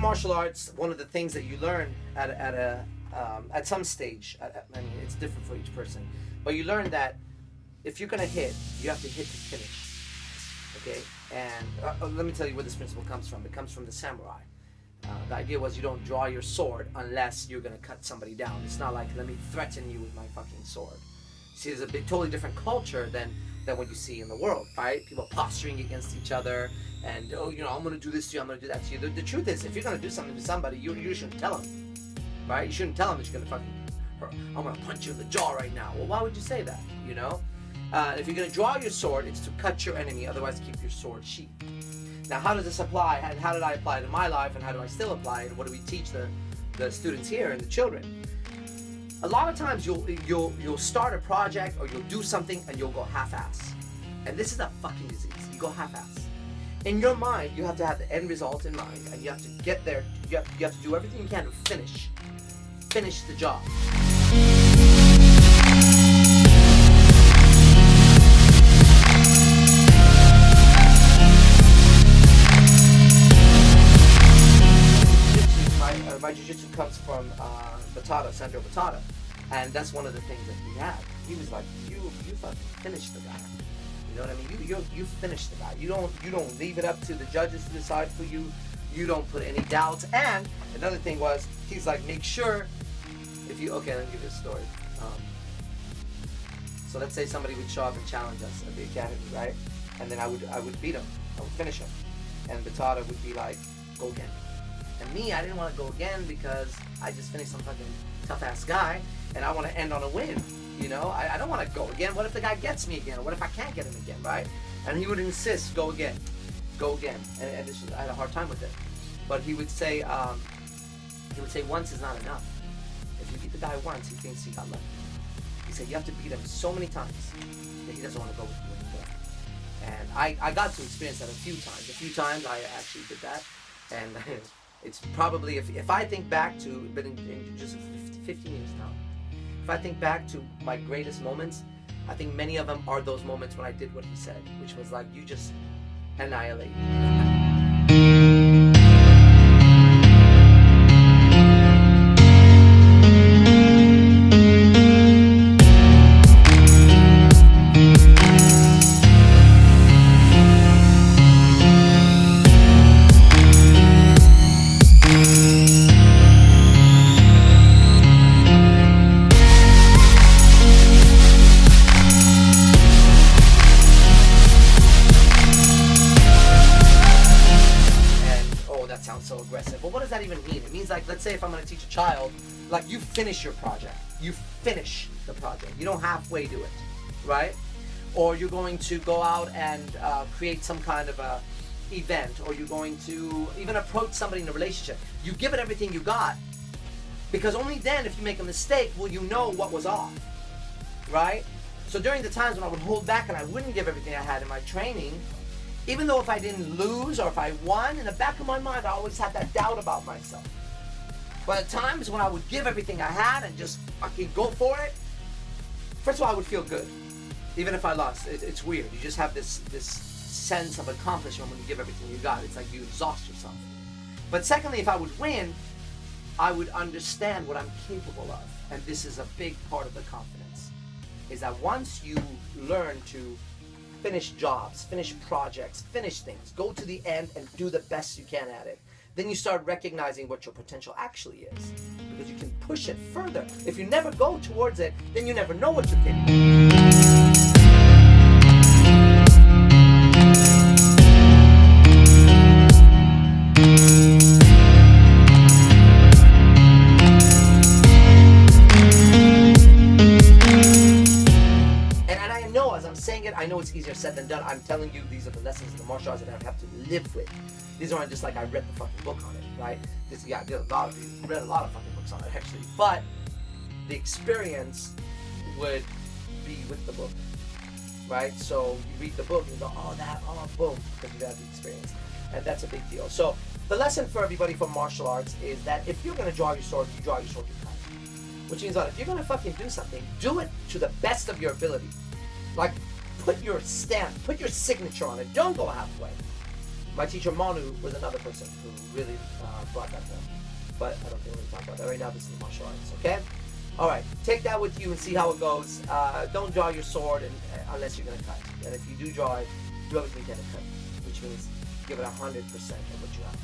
martial arts, one of the things that you learn at some stage, I mean, it's different for each person, but you learn that if you're gonna hit, you have to hit to finish. Okay, and let me tell you where this principle comes from. It comes from the samurai. The idea was you don't draw your sword unless you're gonna cut somebody down. It's not like, let me threaten you with my fucking sword. See, there's a totally different culture than what you see in the world, right? People posturing against each other, and oh, you know, I'm gonna do this to you, I'm gonna do that to you. The truth is, if you're gonna do something to somebody, you shouldn't tell them, right? You shouldn't tell them that you're gonna fucking, I'm gonna punch you in the jaw right now. Well, why would you say that? You know, if you're gonna draw your sword, it's to cut your enemy. Otherwise, keep your sword sheathed. Now, how does this apply? And how did I apply it in my life? And how do I still apply it? And what do we teach the students here and the children? A lot of times you'll start a project or you'll do something and you'll go half-ass. And this is a fucking disease. You go half-ass. In your mind, you have to have the end result in mind, and you have to get there. You have to do everything you can to finish the job. My jiu-jitsu comes from Batata, Sandro Batata, and that's one of the things that he had. He was like, you fucking finish the guy. You know what I mean? You finish the guy. You don't leave it up to the judges to decide for you. You don't put any doubts. And another thing was, he's like, make sure if you, okay, let me give you a story. So let's say somebody would show up and challenge us at the academy, right? And then I would beat him. I would finish him. And Batata would be like, go again. And me, I didn't want to go again because I just finished some fucking tough-ass guy, and I want to end on a win. You know, I don't want to go again. What if the guy gets me again? Or what if I can't get him again, right? And he would insist, go again. And this was, I had a hard time with it. But he would say once is not enough. If you beat the guy once, he thinks he got lucky. He said you have to beat him so many times that he doesn't want to go with you anymore. And I got to experience that a few times. A few times I actually did that. And it's probably, if I think back to, been in just 15 years now, if I think back to my greatest moments, I think many of them are those moments when I did what he said, which was like, you just annihilate. So aggressive. Well, what does that even mean? It means, like, let's say if I'm going to teach a child, like, you finish your project. You finish the project. You don't halfway do it, right? Or you're going to go out and create some kind of a event, or you're going to even approach somebody in a relationship. You give it everything you got, because only then, if you make a mistake, will you know what was off, right? So during the times when I would hold back and I wouldn't give everything I had in my training, even though if I didn't lose or if I won, in the back of my mind, I always had that doubt about myself. But at times when I would give everything I had and just fucking go for it, first of all, I would feel good. Even if I lost, it's weird. You just have this sense of accomplishment when you give everything you got. It's like you exhaust yourself. But secondly, if I would win, I would understand what I'm capable of. And this is a big part of the confidence, is that once you learn to finish jobs, finish projects, finish things, go to the end and do the best you can at it, then you start recognizing what your potential actually is, because you can push it further. If you never go towards it, then you never know what you're capable of. I know it's easier said than done. I'm telling you, these are the lessons of the martial arts that I have to live with. These aren't just like I read the fucking book on it, right? I did read a lot of fucking books on it actually. But the experience would be with the book, right? So you read the book and you go, boom, because you have the experience, and that's a big deal. So the lesson for everybody from martial arts is that if you're gonna draw your sword, you draw your sword to cut. Which means that if you're gonna fucking do something, do it to the best of your ability. Like, put your stamp, put your signature on it. Don't go halfway. My teacher Manu was another person who really brought that down. But I don't think we're going to talk about that right now. This is martial arts, okay? All right, take that with you and see how it goes. Don't draw your sword unless you're going to cut. And if you do draw it, you always need to cut, which means give it 100% of what you have.